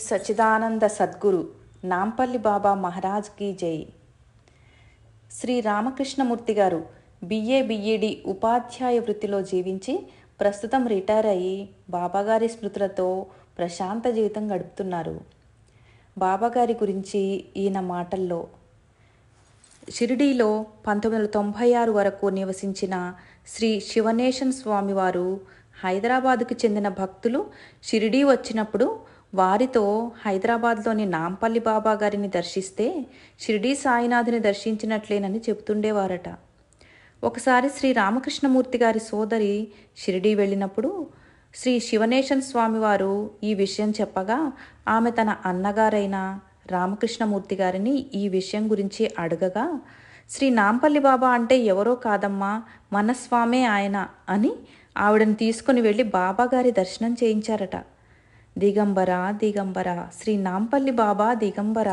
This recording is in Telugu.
సచ్చిదానంద సద్గురు నాంపల్లి బాబా మహారాజ్ కీ జై. శ్రీ రామకృష్ణమూర్తి గారు బిఏడి ఉపాధ్యాయ వృత్తిలో జీవించి ప్రస్తుతం రిటైర్ అయ్యి బాబాగారి స్మృతులతో ప్రశాంత జీవితం గడుపుతున్నారు. బాబాగారి గురించి ఈయన మాటల్లో: షిరిడీలో 1996 వరకు నివసించిన శ్రీ శివనేశన్ స్వామివారు హైదరాబాదుకు చెందిన భక్తులు షిరిడీ వచ్చినప్పుడు వారితో హైదరాబాద్లోని నాంపల్లి బాబా గారిని దర్శిస్తే షిరిడీ సాయినాథుని దర్శించినట్లేనని చెబుతుండేవారట. ఒకసారి శ్రీ రామకృష్ణమూర్తి గారి సోదరి షిరిడీ వెళ్ళినప్పుడు శ్రీ శివనేశన్ స్వామివారు ఈ విషయం చెప్పగా ఆమె తన అన్నగారైన రామకృష్ణమూర్తి గారిని ఈ విషయం గురించి అడగగా, శ్రీ నాంపల్లి బాబా అంటే ఎవరో కాదమ్మా, మన స్వామే ఆయన అని ఆవిడని తీసుకుని వెళ్ళి బాబాగారి దర్శనం చేయించారట. దిగంబర దిగంబర శ్రీ నాంపల్లి బాబా దిగంబర.